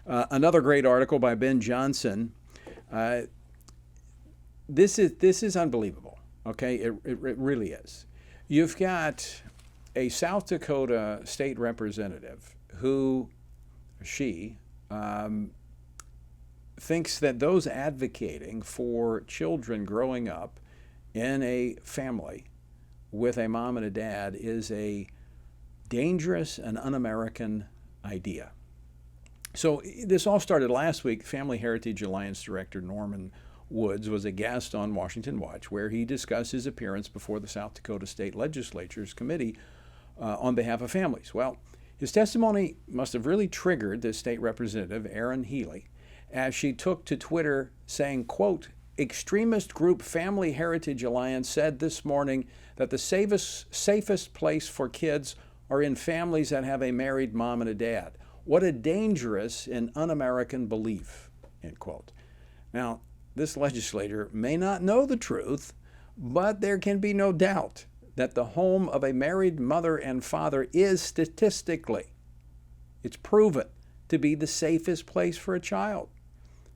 Another great article by Ben Johnson. Uh, this is unbelievable. Okay, it really is. You've got a South Dakota state representative who she thinks that those advocating for children growing up in a family with a mom and a dad is a dangerous and un American idea. So this all started last week. Family Heritage Alliance Director Norman Woods was a guest on Washington Watch, where he discussed his appearance before the South Dakota State Legislature's committee on behalf of families. Well, his testimony must have really triggered the state representative, Erin Healy, as she took to Twitter saying, quote, extremist group Family Heritage Alliance said this morning that the safest place for kids are in families that have a married mom and a dad. What a dangerous and un-American belief, end quote. Now, this legislator may not know the truth, but there can be no doubt that the home of a married mother and father is statistically, it's proven to be the safest place for a child.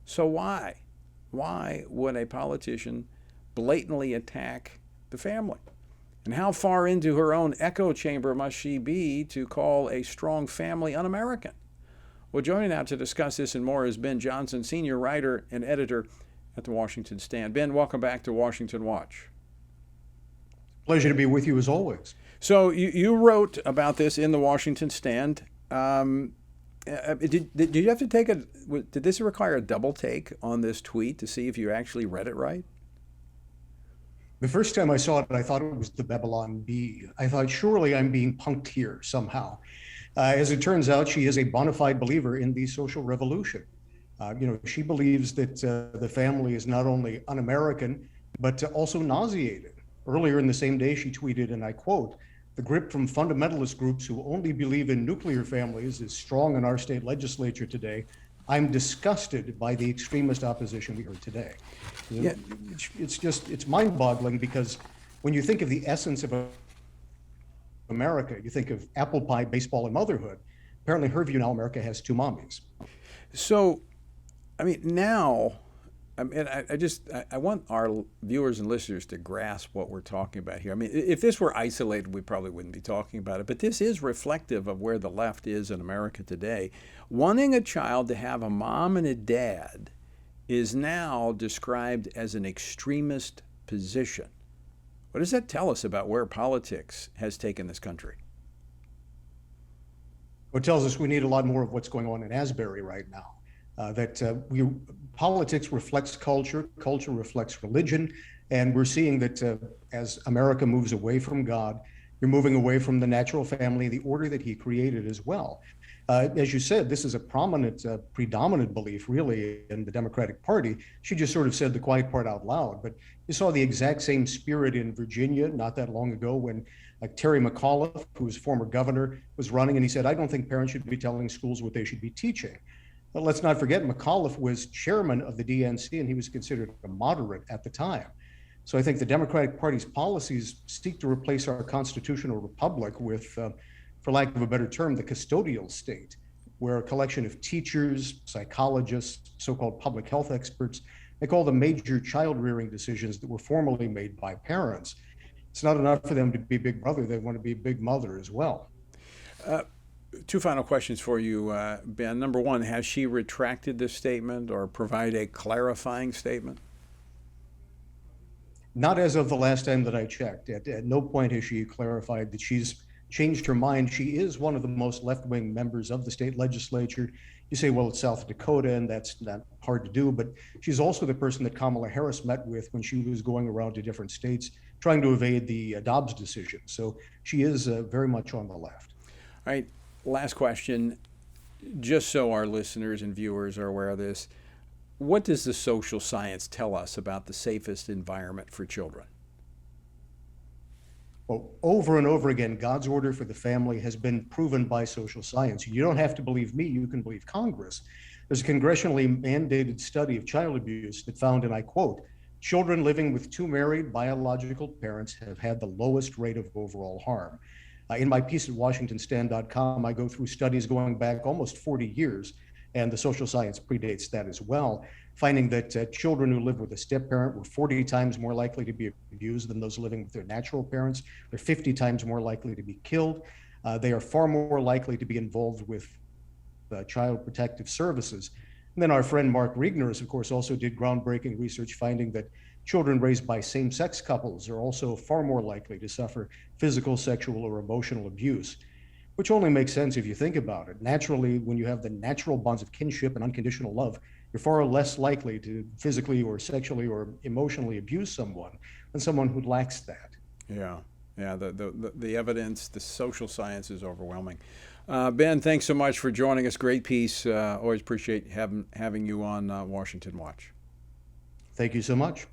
So why? Why would a politician blatantly attack the family? And how far into her own echo chamber must she be to call a strong family un-American? Well, joining now to discuss this and more is Ben Johnson, senior writer and editor at the Washington Stand. Ben, welcome back to Washington Watch. Pleasure to be with you as always. So you wrote about this in the Washington Stand. Did you have to take did this require a double take on this tweet to see if you actually read it right? The first time I saw it, I thought it was the Babylon Bee. I thought, surely I'm being punked here somehow. As it turns out, she is a bona fide believer in the social revolution. She believes that the family is not only un-American, but also nauseated. Earlier in the same day, she tweeted, and I quote, the grip from fundamentalist groups who only believe in nuclear families is strong in our state legislature today. I'm disgusted by the extremist opposition we heard today. Yeah. It's mind-boggling, because when you think of the essence of America, you think of apple pie, baseball, and motherhood. Apparently her view now, America has two mommies. So, now, I want our viewers and listeners to grasp what we're talking about here. If this were isolated, we probably wouldn't be talking about it, but this is reflective of where the left is in America today. Wanting a child to have a mom and a dad is now described as an extremist position. What does that tell us about where politics has taken this country? It tells us we need a lot more of what's going on in Asbury right now. Politics reflects culture, culture reflects religion, and we're seeing that as America moves away from God, you're moving away from the natural family, the order that he created as well. As you said, this is a predominant belief, really, in the Democratic Party. She just sort of said the quiet part out loud, but you saw the exact same spirit in Virginia not that long ago when Terry McAuliffe, who was former governor, was running, and he said, I don't think parents should be telling schools what they should be teaching. But let's not forget, McAuliffe was chairman of the DNC, and he was considered a moderate at the time. So I think the Democratic Party's policies seek to replace our constitutional republic with, for lack of a better term, the custodial state, where a collection of teachers, psychologists, so-called public health experts make all the major child-rearing decisions that were formerly made by parents. It's not enough for them to be big brother, they want to be big mother as well. Two final questions for you, Ben. Number one, has she retracted this statement or provide a clarifying statement? Not as of the last time that I checked. At no point has she clarified that she's changed her mind. She is one of the most left-wing members of the state legislature. You say, well, it's South Dakota, and that's not hard to do, but she's also the person that Kamala Harris met with when she was going around to different states trying to evade the Dobbs decision. So she is very much on the left. All right. Last question, just so our listeners and viewers are aware of this. What does the social science tell us about the safest environment for children? Well, over and over again, God's order for the family has been proven by social science. You don't have to believe me, you can believe Congress. There's a congressionally mandated study of child abuse that found, and I quote, children living with two married biological parents have had the lowest rate of overall harm. In my piece at WashingtonStand.com, I go through studies going back almost 40 years and the social science predates that as well, finding that children who live with a step parent were 40 times more likely to be abused than those living with their natural parents. They're 50 times more likely to be killed. They are far more likely to be involved with child protective services. And then our friend Mark Riegner, of course, also did groundbreaking research finding that children raised by same-sex couples are also far more likely to suffer physical, sexual, or emotional abuse, which only makes sense if you think about it. Naturally, when you have the natural bonds of kinship and unconditional love, you're far less likely to physically or sexually or emotionally abuse someone than someone who lacks that. Yeah, yeah. The evidence, the social science is overwhelming. Ben, thanks so much for joining us. Great piece. Always appreciate having you on Washington Watch. Thank you so much.